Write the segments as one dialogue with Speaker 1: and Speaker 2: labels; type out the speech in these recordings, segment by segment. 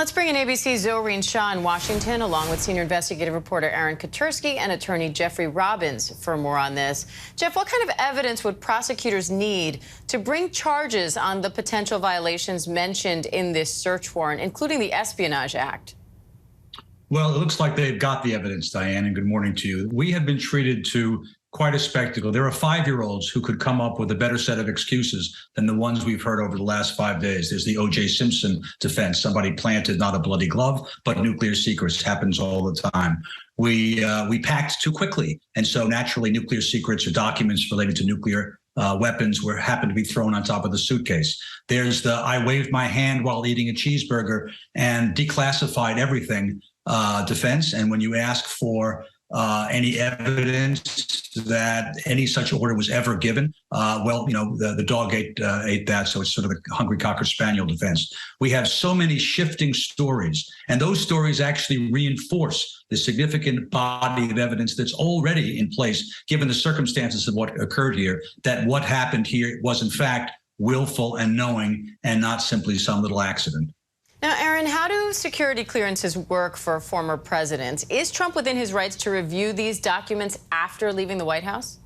Speaker 1: Let's bring in ABC's Zohreen Shah in Washington, along with senior investigative reporter Aaron Katersky and attorney Jeffrey Robbins for more on this. Jeff, what kind of evidence would prosecutors need to bring charges on the potential violations mentioned in this search warrant, including the Espionage Act?
Speaker 2: Well, it looks like they've got the evidence, Diane, and good morning to you. We have been treated to quite a spectacle. There are 5-year-olds who could come up with a better set of excuses than the ones we've heard over the last 5 days. There's the O.J. Simpson defense. Somebody planted not a bloody glove, but nuclear secrets. Happens all the time. We packed too quickly, and so naturally nuclear secrets or documents related to nuclear weapons happened to be thrown on top of the suitcase. There's the I waved my hand while eating a cheeseburger and declassified everything defense. And when you ask for any evidence that any such order was ever given, well, you know, the dog ate that, so it's sort of the hungry cocker spaniel defense. We have so many shifting stories, and those stories actually reinforce the significant body of evidence that's already in place, given the circumstances of what occurred here, that what happened here was in fact willful and knowing and not simply some little accident.
Speaker 1: Now, Aaron, how do security clearances work for former presidents? Is Trump within his rights to review these documents after leaving the White House?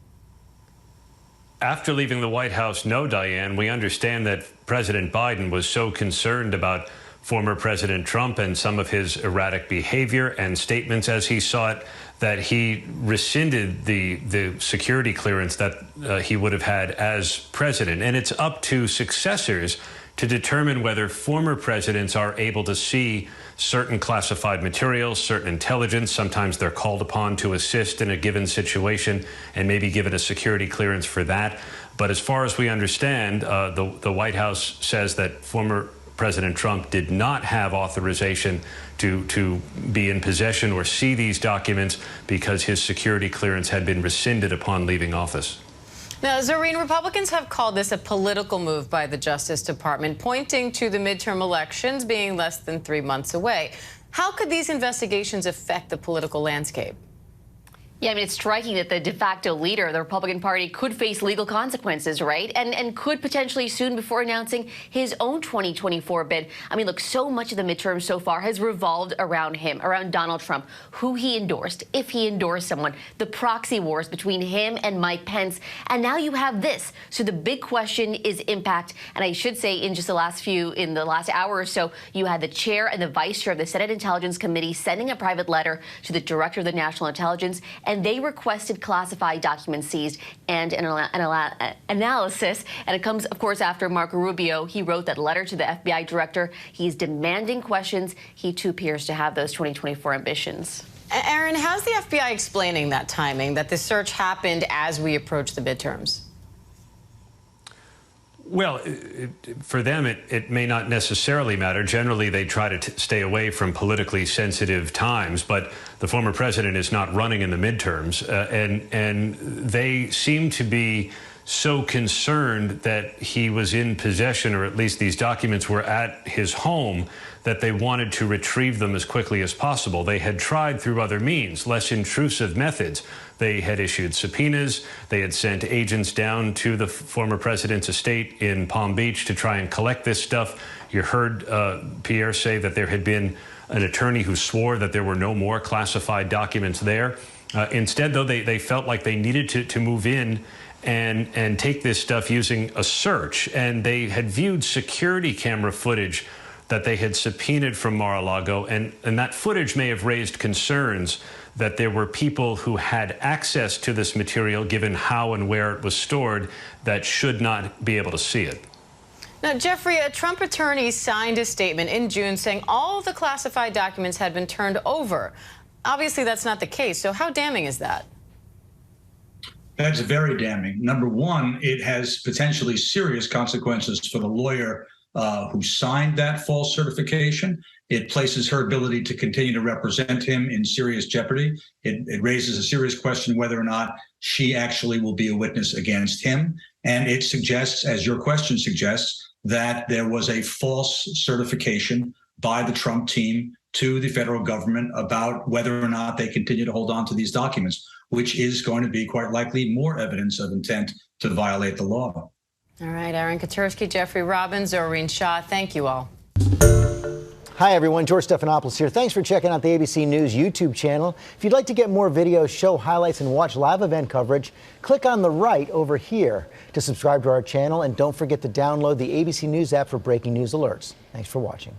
Speaker 3: After leaving the White House, no, Diane. We understand that President Biden was so concerned about former President Trump and some of his erratic behavior and statements as he saw it, that he rescinded the security clearance that he would have had as president. And it's up to successors to determine whether former presidents are able to see certain classified materials, certain intelligence. Sometimes they're called upon to assist in a given situation and maybe given a security clearance for that. But as far as we understand, the White House says that former President Trump did not have authorization to be in possession or see these documents because his security clearance had been rescinded upon leaving office.
Speaker 1: Now, Zohreen, Republicans have called this a political move by the Justice Department, pointing to the midterm elections being less than 3 months away. How could these investigations affect the political landscape?
Speaker 4: Yeah, I mean, it's striking that the de facto leader of the Republican Party could face legal consequences, right? And could potentially soon before announcing his own 2024 bid. I mean, look, so much of the midterm so far has revolved around him, around Donald Trump, who he endorsed, if he endorsed someone, the proxy wars between him and Mike Pence. And now you have this. So the big question is impact. And I should say in the last hour or so, you had the chair and the vice chair of the Senate Intelligence Committee sending a private letter to the director of the National Intelligence, and they requested classified documents seized and an analysis. And it comes, of course, after Marco Rubio. He wrote that letter to the FBI director. He's demanding questions. He, too, appears to have those 2024 ambitions.
Speaker 1: Aaron, how's the FBI explaining that timing, that the search happened as we approach the midterms?
Speaker 3: Well, for them, it may not necessarily matter. Generally, they try to stay away from politically sensitive times, but the former president is not running in the midterms, and they seem to be so concerned that he was in possession, or at least these documents were at his home, that they wanted to retrieve them as quickly as possible. They had tried through other means, less intrusive methods. They had issued subpoenas. They had sent agents down to the former president's estate in Palm Beach to try and collect this stuff. You heard Pierre say that there had been an attorney who swore that there were no more classified documents there. Instead, though, they felt like they needed to move in and take this stuff using a search. And they had viewed security camera footage that they had subpoenaed from Mar-a-Lago, and that footage may have raised concerns that there were people who had access to this material, given how and where it was stored, that should not be able to see it.
Speaker 1: Now, Jeffrey, a Trump attorney signed a statement in June saying all of the classified documents had been turned over. Obviously, that's not the case. So how damning is that?
Speaker 2: That's very damning. Number one, it has potentially serious consequences for the lawyer who signed that false certification. It places her ability to continue to represent him in serious jeopardy. It raises a serious question whether or not she actually will be a witness against him. And it suggests, as your question suggests, that there was a false certification by the Trump team to the federal government about whether or not they continue to hold on to these documents, which is going to be quite likely more evidence of intent to violate the law.
Speaker 1: All right, Aaron Katersky, Jeffrey Robbins, Zohreen Shah, thank you all.
Speaker 5: Hi, everyone. George Stephanopoulos here. Thanks for checking out the ABC News YouTube channel. If you'd like to get more videos, show highlights, and watch live event coverage, click on the right over here to subscribe to our channel. And don't forget to download the ABC News app for breaking news alerts. Thanks for watching.